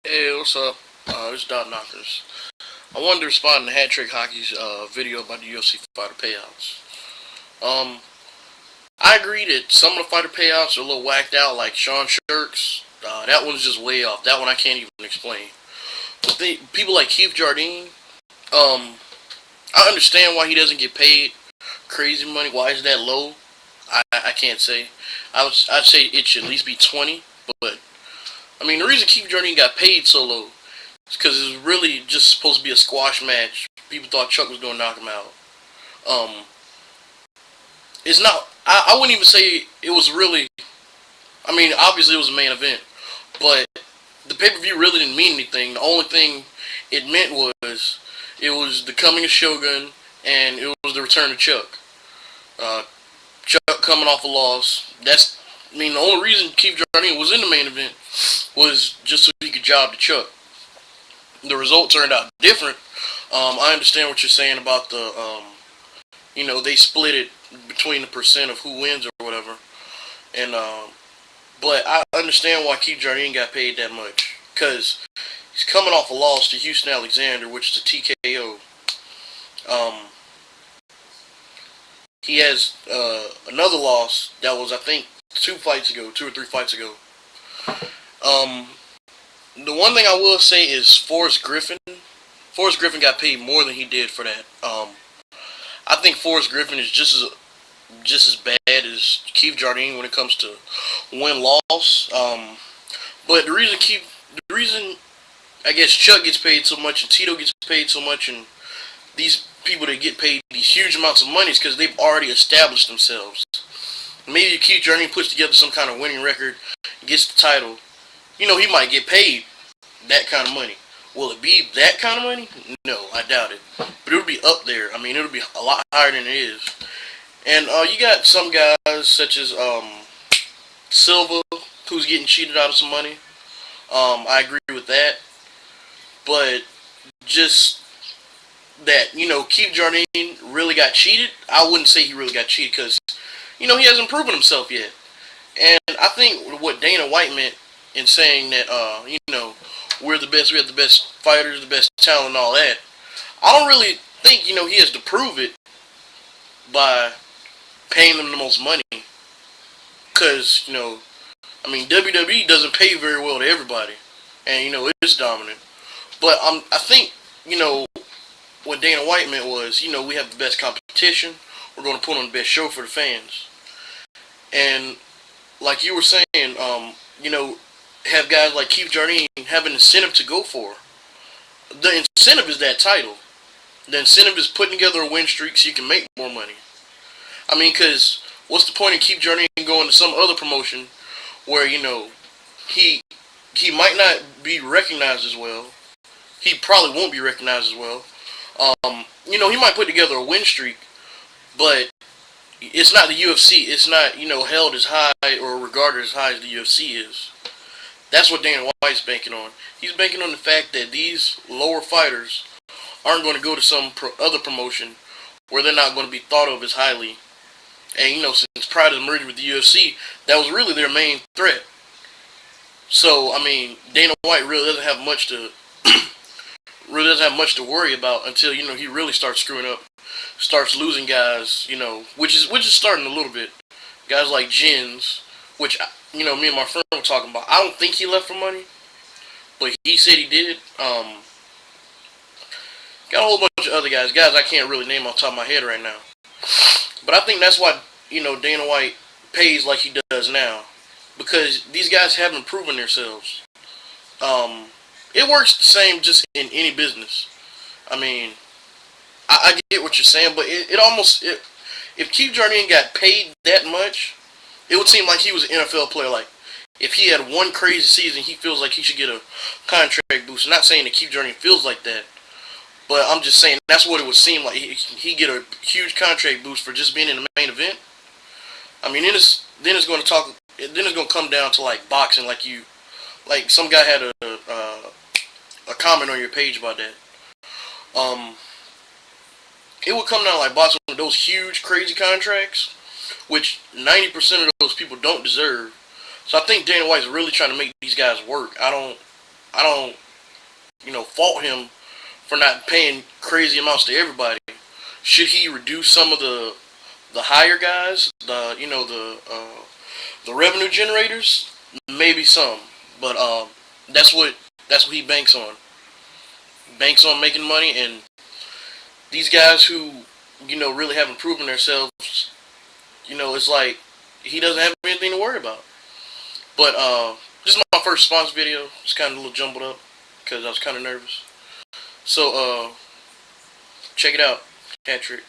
Hey, what's up? It's Dot Knockers. I wanted to respond to Hat Trick Hockey's video about the UFC fighter payouts. Um, I agree that some of the fighter payouts are a little whacked out, like Sean Shirks. That one's just way off. That one I can't even explain. But people like Keith Jardine, I understand why he doesn't get paid crazy money. Why is that low? I can't say. I'd say it should at least be 20. But I mean, the reason Keith Jardine got paid so low is because it was really just supposed to be a squash match. People thought Chuck was going to knock him out. Um, it's not. I wouldn't even say it was really. I mean, obviously it was a main event, but the pay per view really didn't mean anything. The only thing it meant was it was the coming of Shogun and it was the return of Chuck. Uh, Chuck coming off a loss. I mean, the only reason Keith Jardine was in the main event was just so he could job to Chuck. The result turned out different. I understand what you're saying about they split it between the percent of who wins or whatever. And but I understand why Keith Jardine got paid that much because he's coming off a loss to Houston Alexander, which is a TKO. Um, he has another loss that was I think 2 or 3 fights ago. Um, the one thing I will say is Forrest Griffin. Forrest Griffin got paid more than he did for that. I think Forrest Griffin is just as bad as Keith Jardine when it comes to win loss. But the reason I guess Chuck gets paid so much and Tito gets paid so much and these people that get paid these huge amounts of money is because they've already established themselves. Maybe if Keith Jardine puts together some kind of winning record, gets the title, he might get paid that kind of money. Will it be that kind of money? No, I doubt it. But it'll be up there. I mean, it'll be a lot higher than it is. And you got some guys such as Silva, who's getting cheated out of some money. I agree with that. But just that, Keith Jardine really got cheated. I wouldn't say he really got cheated because, he hasn't proven himself yet. And I think what Dana White meant in saying that, we're the best, we have the best fighters, the best talent and all that, I don't really think, he has to prove it by paying them the most money. Because, WWE doesn't pay very well to everybody. And, it's dominant. But I think, what Dana White meant was, we have the best competition. We're going to put on the best show for the fans. And like you were saying, have guys like Keith Jardine have an incentive to go for. The incentive is that title. The incentive is putting together a win streak so you can make more money. I mean, because what's the point of Keith Jardine going to some other promotion where, he might not be recognized as well. He probably won't be recognized as well. He might put together a win streak, but it's not the UFC. It's not, held as high or regarded as high as the UFC is. That's what Dana White's banking on. He's banking on the fact that these lower fighters aren't going to go to some other promotion where they're not going to be thought of as highly. And, since prior to the merger with the UFC, that was really their main threat. So, I mean, Dana White really doesn't have much to worry about until, he really starts screwing up, starts losing guys, which is starting a little bit. Guys like Jens, which, me and my friend were talking about. I don't think he left for money, but he said he did. Got a whole bunch of other guys I can't really name off the top of my head right now. But I think that's why, Dana White pays like he does now. Because these guys haven't proven themselves. It works the same just in any business. I mean, I get what you're saying, but if Keith Jardine got paid that much, it would seem like he was an NFL player. Like, if he had one crazy season, he feels like he should get a contract boost. I'm not saying that Keith Jardine feels like that, but I'm just saying that's what it would seem like. He get a huge contract boost for just being in the main event. I mean, then it's going to come down to like boxing, like some guy had a comment on your page about that. It would come down like boxing with those huge, crazy contracts, which 90% of those people don't deserve. So I think Dana White's really trying to make these guys work. I I don't, fault him for not paying crazy amounts to everybody. Should he reduce some of the higher guys, the revenue generators? Maybe some, but that's what he banks on. Banks on making money, and these guys who really haven't proven themselves, it's like he doesn't have anything to worry about. But this is my first response video. It's kind of a little jumbled up because I was kind of nervous. So check it out, Patrick.